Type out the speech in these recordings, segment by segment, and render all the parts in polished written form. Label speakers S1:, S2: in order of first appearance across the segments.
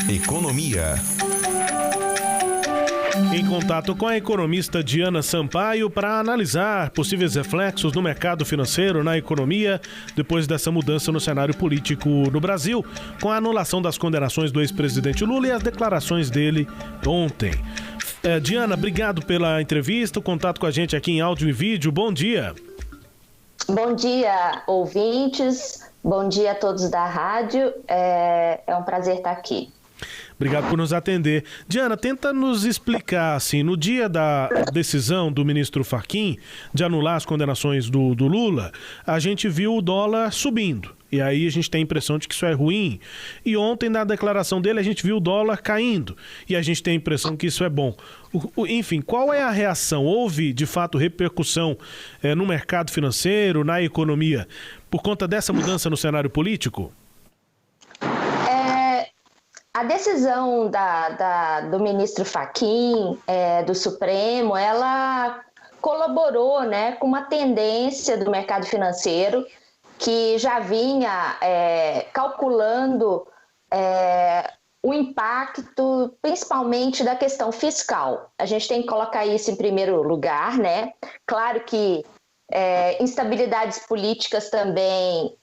S1: Economia.
S2: Em contato com a economista Diana Sampaio para analisar possíveis reflexos no mercado financeiro, na economia, depois dessa mudança no cenário político no Brasil, com a anulação das condenações do ex-presidente Lula e as declarações dele ontem. Diana, obrigado pela entrevista, o contato com a gente aqui em áudio e vídeo. Bom dia.
S3: Bom dia, ouvintes. Bom dia a todos da rádio. É um prazer estar aqui.
S2: Obrigado por nos atender. Diana, tenta nos explicar, assim, no dia da decisão do ministro Fachin de anular as condenações do Lula, a gente viu o dólar subindo. E aí a gente tem a impressão de que isso é ruim. E ontem, na declaração dele, a gente viu o dólar caindo. E a gente tem a impressão que isso é bom. Enfim, qual é a reação? Houve, de fato, repercussão no mercado financeiro, na economia, por conta dessa mudança no cenário político?
S3: A decisão do ministro Fachin, do Supremo, ela colaborou, né, com uma tendência do mercado financeiro que já vinha calculando o impacto, principalmente da questão fiscal. A gente tem que colocar isso em primeiro lugar, né? Claro que instabilidades políticas também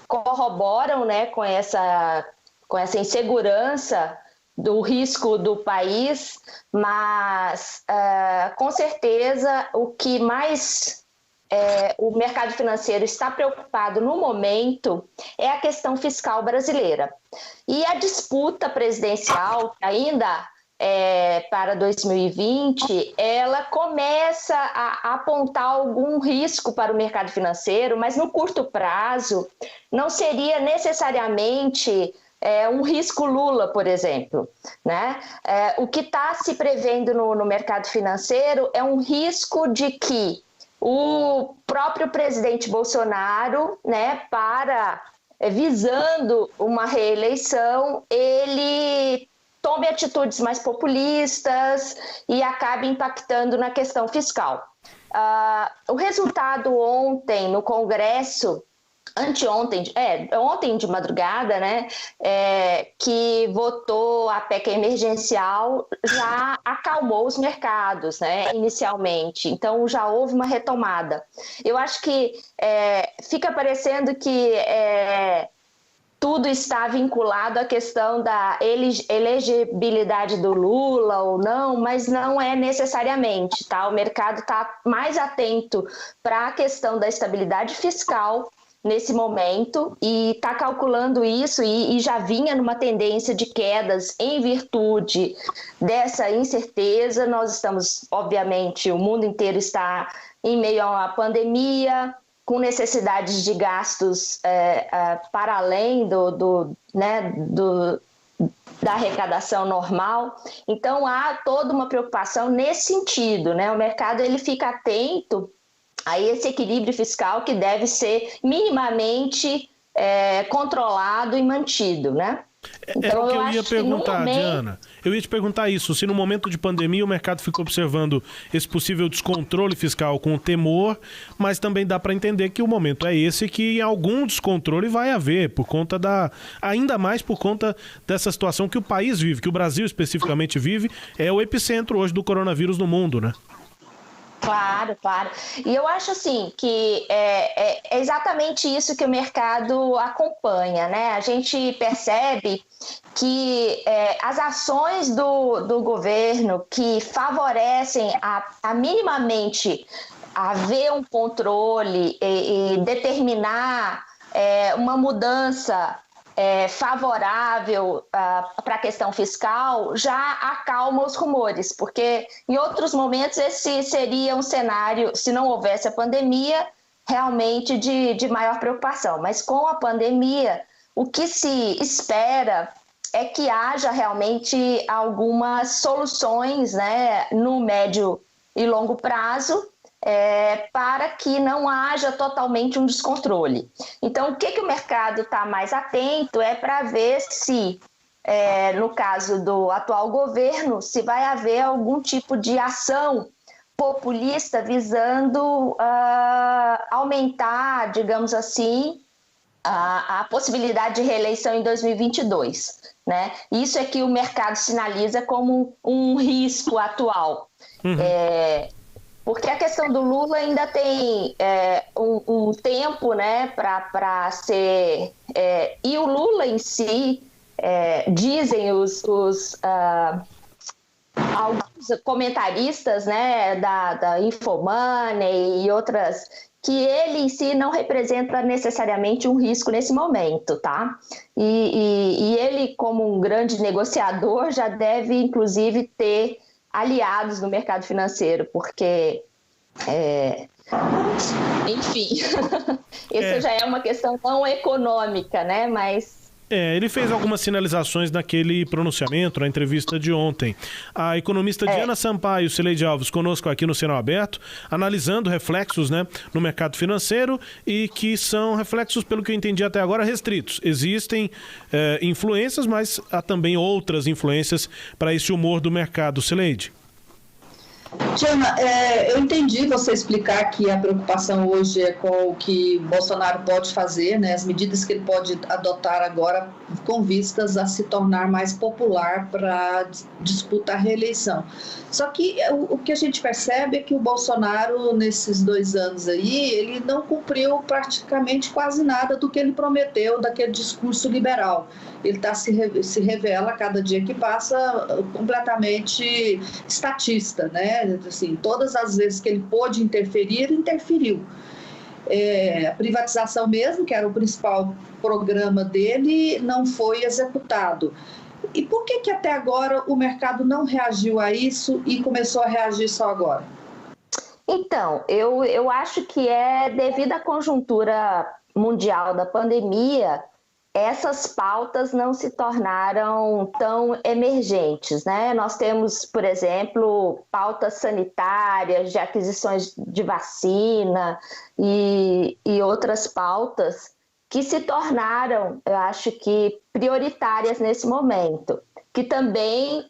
S3: corroboram, né, com essa insegurança do risco do país, mas com certeza o que mais o mercado financeiro está preocupado no momento é a questão fiscal brasileira. E a disputa presidencial, ainda para 2020, ela começa a apontar algum risco para o mercado financeiro, mas no curto prazo não seria necessariamente um risco Lula, por exemplo, né? O que está se prevendo no mercado financeiro é um risco de que o próprio presidente Bolsonaro, né, visando uma reeleição, ele tome atitudes mais populistas e acabe impactando na questão fiscal. O resultado ontem no Congresso, ontem de madrugada, né, que votou a PEC emergencial, já acalmou os mercados, né, inicialmente. Então, já houve uma retomada. Eu acho que fica parecendo que tudo está vinculado à questão da elegibilidade do Lula ou não, mas não é necessariamente, tá? O mercado está mais atento para a questão da estabilidade fiscal nesse momento e está calculando isso e já vinha numa tendência de quedas em virtude dessa incerteza. Nós estamos, obviamente, o mundo inteiro está em meio a uma pandemia, com necessidades de gastos para além da arrecadação normal. Então há toda uma preocupação nesse sentido, né? O mercado ele fica atento a esse equilíbrio fiscal que deve ser minimamente controlado e mantido, né?
S2: Então, o que eu ia perguntar, Diana. Eu ia te perguntar isso, se no momento de pandemia o mercado ficou observando esse possível descontrole fiscal com temor, mas também dá para entender que o momento é esse, que algum descontrole vai haver, ainda mais por conta dessa situação que o país vive, que o Brasil especificamente vive, é o epicentro hoje do coronavírus no mundo, né?
S3: Claro, claro. E eu acho assim que é exatamente isso que o mercado acompanha, né? A gente percebe que as ações do governo que favorecem a minimamente haver um controle e determinar uma mudança favorável para a questão fiscal já acalma os rumores, porque em outros momentos esse seria um cenário, se não houvesse a pandemia, realmente de maior preocupação. Mas com a pandemia, o que se espera é que haja realmente algumas soluções, né, no médio e longo prazo, para que não haja totalmente um descontrole. Então, o que o mercado está mais atento é para ver se, no caso do atual governo, se vai haver algum tipo de ação populista visando aumentar, digamos assim, a possibilidade de reeleição em 2022, né? Isso é que o mercado sinaliza como um risco atual. Porque a questão do Lula ainda tem um tempo, né, para ser... e o Lula em si, dizem alguns comentaristas, né, da Infomoney e outras, que ele em si não representa necessariamente um risco nesse momento, tá? E ele, como um grande negociador, já deve, inclusive, ter aliados no mercado financeiro, porque, enfim, isso já é uma questão não econômica, né? Mas
S2: ele fez algumas sinalizações naquele pronunciamento, na entrevista de ontem. A economista Diana Sampaio, Cileide Alves, conosco aqui no Sinal Aberto, analisando reflexos, né, no mercado financeiro e que são reflexos, pelo que eu entendi até agora, restritos. Existem influências, mas há também outras influências para esse humor do mercado. Cileide.
S1: Diana, eu entendi você explicar que a preocupação hoje é com o que Bolsonaro pode fazer, né, as medidas que ele pode adotar agora com vistas a se tornar mais popular para disputar a reeleição. Só que o que a gente percebe é que o Bolsonaro, nesses 2 anos aí, ele não cumpriu praticamente quase nada do que ele prometeu daquele discurso liberal. Ele se revela, cada dia que passa, completamente estatista, né? Assim, todas as vezes que ele pôde interferir, interferiu. A privatização mesmo, que era o principal programa dele, não foi executado. E por que até agora o mercado não reagiu a isso e começou a reagir só agora?
S3: Então, eu acho que é devido à conjuntura mundial da pandemia, essas pautas não se tornaram tão emergentes, né? Nós temos, por exemplo, pautas sanitárias, de aquisições de vacina e outras pautas que se tornaram, eu acho que, prioritárias nesse momento, que também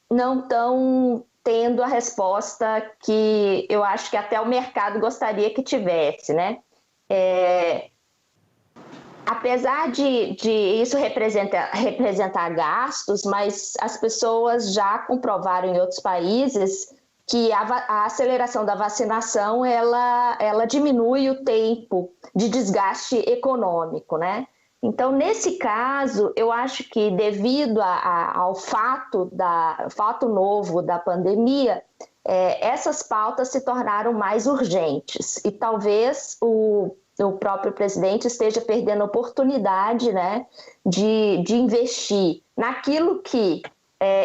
S3: não estão tendo a resposta que eu acho que até o mercado gostaria que tivesse, né? Apesar de isso representar gastos, mas as pessoas já comprovaram em outros países que a aceleração da vacinação ela diminui o tempo de desgaste econômico, né? Então, nesse caso, eu acho que devido ao fato novo da pandemia, essas pautas se tornaram mais urgentes e talvez o próprio presidente esteja perdendo a oportunidade, né, de investir naquilo que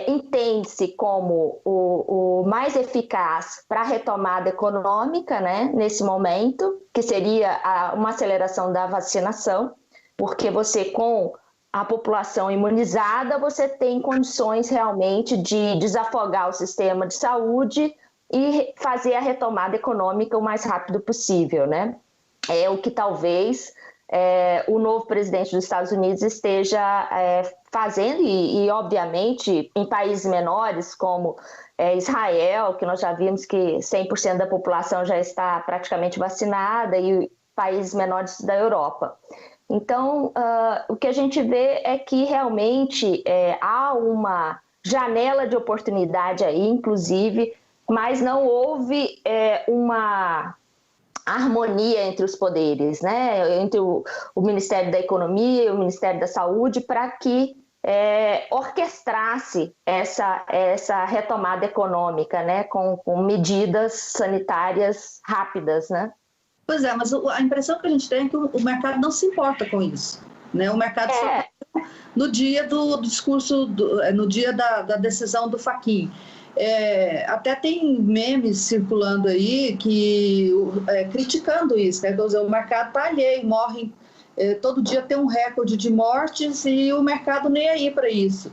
S3: entende-se como o mais eficaz para a retomada econômica, né, nesse momento, que seria uma aceleração da vacinação, porque você, com a população imunizada, você tem condições realmente de desafogar o sistema de saúde e fazer a retomada econômica o mais rápido possível, né? É o que talvez o novo presidente dos Estados Unidos esteja fazendo e, obviamente, em países menores como Israel, que nós já vimos que 100% da população já está praticamente vacinada, e países menores da Europa. Então, o que a gente vê é que realmente há uma janela de oportunidade aí, inclusive, mas não houve uma harmonia entre os poderes, né? Entre o Ministério da Economia e o Ministério da Saúde, para que orquestrasse essa retomada econômica, né? Com medidas sanitárias rápidas, né?
S1: Pois é, mas a impressão que a gente tem é que o mercado não se importa com isso, né? O mercado só no dia do discurso, no dia da decisão do Fachin. Até tem memes circulando aí criticando isso, né? Quer dizer, o mercado está alheio, morrem, todo dia tem um recorde de mortes e o mercado nem aí para isso.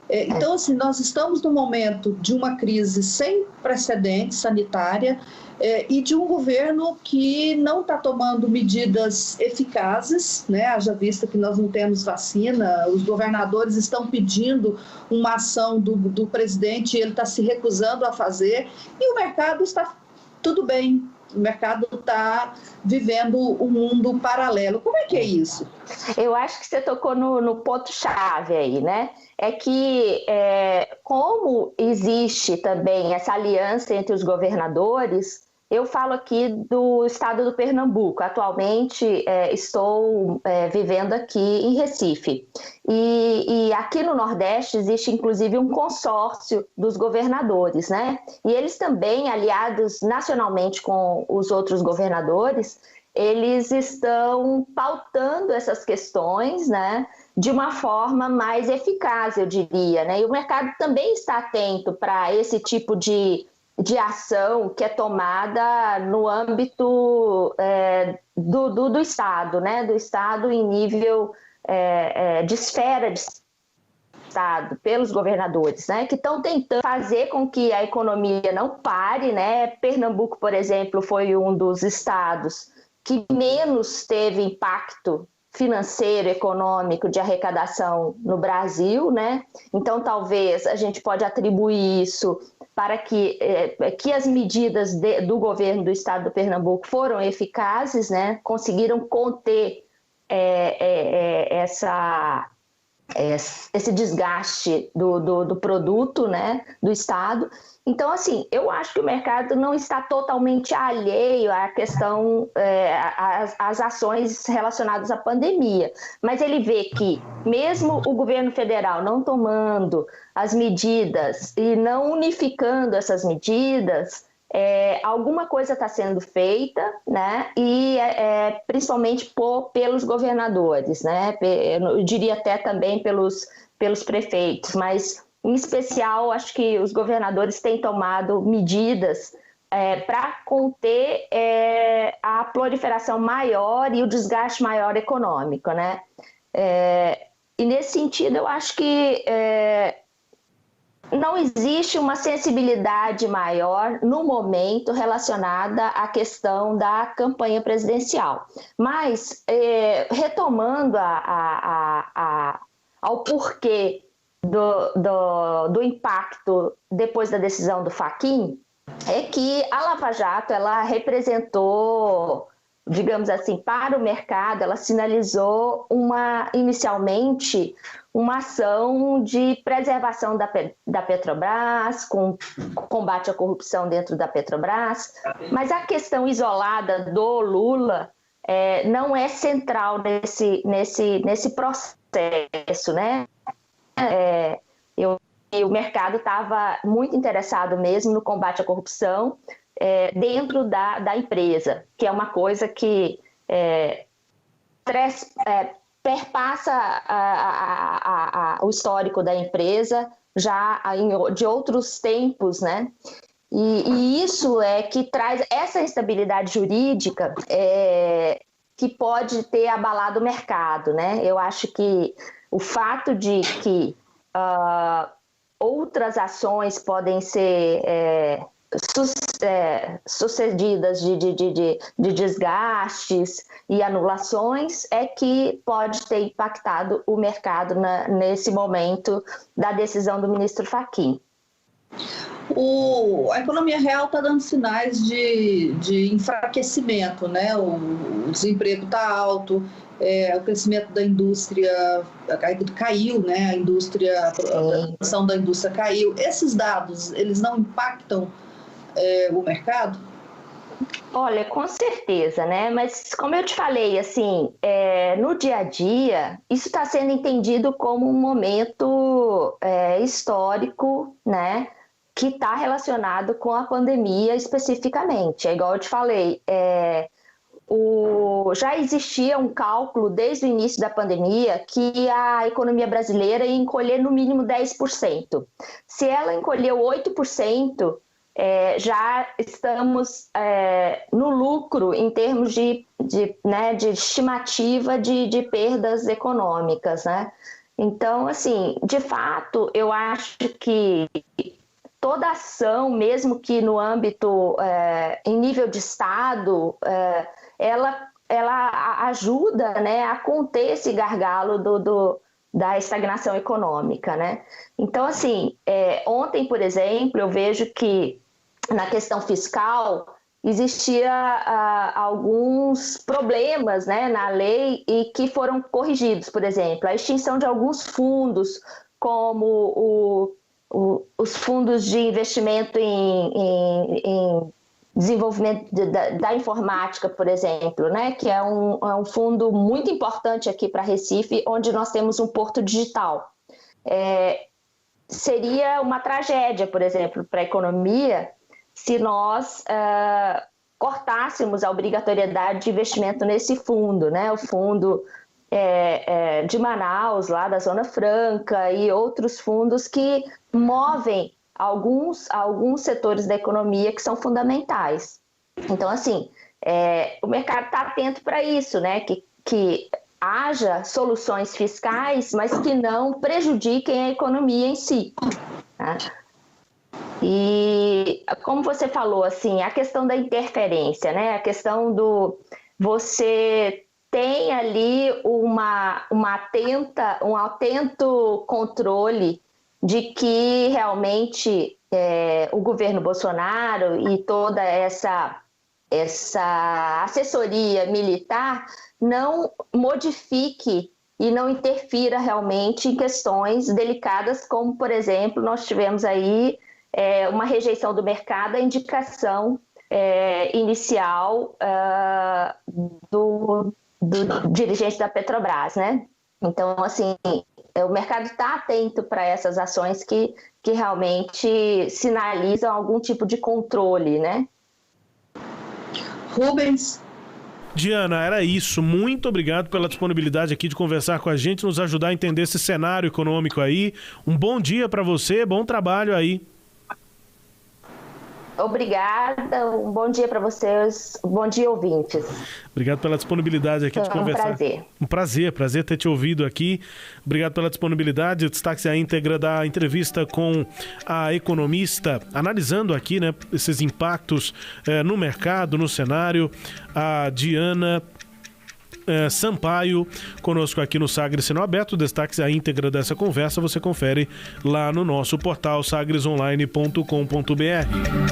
S1: Então, assim, nós estamos num momento de uma crise sem precedentes sanitária e de um governo que não está tomando medidas eficazes, né? Haja vista que nós não temos vacina, os governadores estão pedindo uma ação do presidente e ele está se recusando a fazer, e o mercado está tudo bem, o mercado está vivendo um mundo paralelo. Como é que é isso?
S3: Eu acho que você tocou no ponto-chave aí, né? É que como existe também essa aliança entre os governadores, eu falo aqui do estado do Pernambuco. Atualmente estou vivendo aqui em Recife. E aqui no Nordeste existe inclusive um consórcio dos governadores, né? E eles também, aliados nacionalmente com os outros governadores, eles estão pautando essas questões, né, de uma forma mais eficaz, eu diria, né? E o mercado também está atento para esse tipo de ação que é tomada no âmbito do Estado, né? Do Estado em nível de esfera de Estado, pelos governadores, né? Que estão tentando fazer com que a economia não pare, né? Pernambuco, por exemplo, foi um dos estados que menos teve impacto financeiro, econômico, de arrecadação no Brasil, né? Então, talvez a gente pode atribuir isso para que as medidas do governo do estado do Pernambuco foram eficazes, né? Conseguiram conter esse desgaste do produto, né, do Estado. Então, assim, eu acho que o mercado não está totalmente alheio à questão, às ações relacionadas à pandemia, mas ele vê que, mesmo o governo federal não tomando as medidas e não unificando essas medidas, alguma coisa está sendo feita, né? E principalmente pelos governadores, né? Eu diria até também pelos prefeitos, mas em especial acho que os governadores têm tomado medidas para conter a proliferação maior e o desgaste maior econômico, né? E nesse sentido eu acho que não existe uma sensibilidade maior no momento relacionada à questão da campanha presidencial. Mas, retomando ao porquê do impacto depois da decisão do Fachin, é que a Lava Jato ela representou, digamos assim, para o mercado, ela sinalizou inicialmente uma ação de preservação da Petrobras, com combate à corrupção dentro da Petrobras, mas a questão isolada do Lula não é central nesse processo, né? O mercado estava muito interessado mesmo no combate à corrupção dentro da empresa, que é uma coisa que perpassa o histórico da empresa já de outros tempos, né? E isso que traz essa instabilidade jurídica que pode ter abalado o mercado, né? Eu acho que o fato de que outras ações podem ser sucedidas de desgastes e anulações é que pode ter impactado o mercado nesse momento da decisão do ministro Fachin.
S1: A economia real está dando sinais de enfraquecimento, né? O desemprego está alto, o crescimento da indústria caiu, né? A produção da indústria caiu. Esses dados, eles não impactam o mercado?
S3: Olha, com certeza, né? Mas como eu te falei, assim, no dia a dia, isso está sendo entendido como um momento histórico, né? Que está relacionado com a pandemia especificamente. É igual eu te falei, já existia um cálculo desde o início da pandemia que a economia brasileira ia encolher no mínimo 10%. Se ela encolheu 8%, já estamos no lucro em termos de estimativa de perdas econômicas, né? Então, assim, de fato, eu acho que toda ação, mesmo que no âmbito, em nível de Estado, ela ajuda, né, a conter esse gargalo da estagnação econômica, né? Então, assim, ontem, por exemplo, eu vejo que na questão fiscal existia alguns problemas, né, na lei e que foram corrigidos. Por exemplo, a extinção de alguns fundos, como os fundos de investimento em desenvolvimento da informática, por exemplo, né, que é um fundo muito importante aqui para Recife, onde nós temos um porto digital. Seria uma tragédia, por exemplo, para a economia, se nós cortássemos a obrigatoriedade de investimento nesse fundo, né? O fundo de Manaus, lá da Zona Franca, e outros fundos que movem alguns setores da economia que são fundamentais. Então, assim, o mercado está atento para isso, né? Que haja soluções fiscais, mas que não prejudiquem a economia em si, tá? E como você falou, assim, a questão da interferência, né? A questão do você tem ali um atento controle de que realmente o governo Bolsonaro e toda essa assessoria militar não modifique e não interfira realmente em questões delicadas, como, por exemplo, nós tivemos aí uma rejeição do mercado à indicação inicial do dirigente da Petrobras, né? Então, assim, o mercado está atento para essas ações que realmente sinalizam algum tipo de controle, né?
S1: Rubens.
S2: Diana, era isso. Muito obrigado pela disponibilidade aqui de conversar com a gente, nos ajudar a entender esse cenário econômico aí. Um bom dia para você, bom trabalho aí.
S3: Obrigada, um bom dia para vocês, bom dia, ouvintes.
S2: Obrigado pela disponibilidade aqui de conversar. Um prazer ter te ouvido aqui. Obrigado pela disponibilidade. Destaque a íntegra da entrevista com a economista, analisando aqui, né, esses impactos no mercado, no cenário, a Diana Sampaio, conosco aqui no Sagres Sinal Aberto. Destaques a íntegra dessa conversa você confere lá no nosso portal sagresonline.com.br.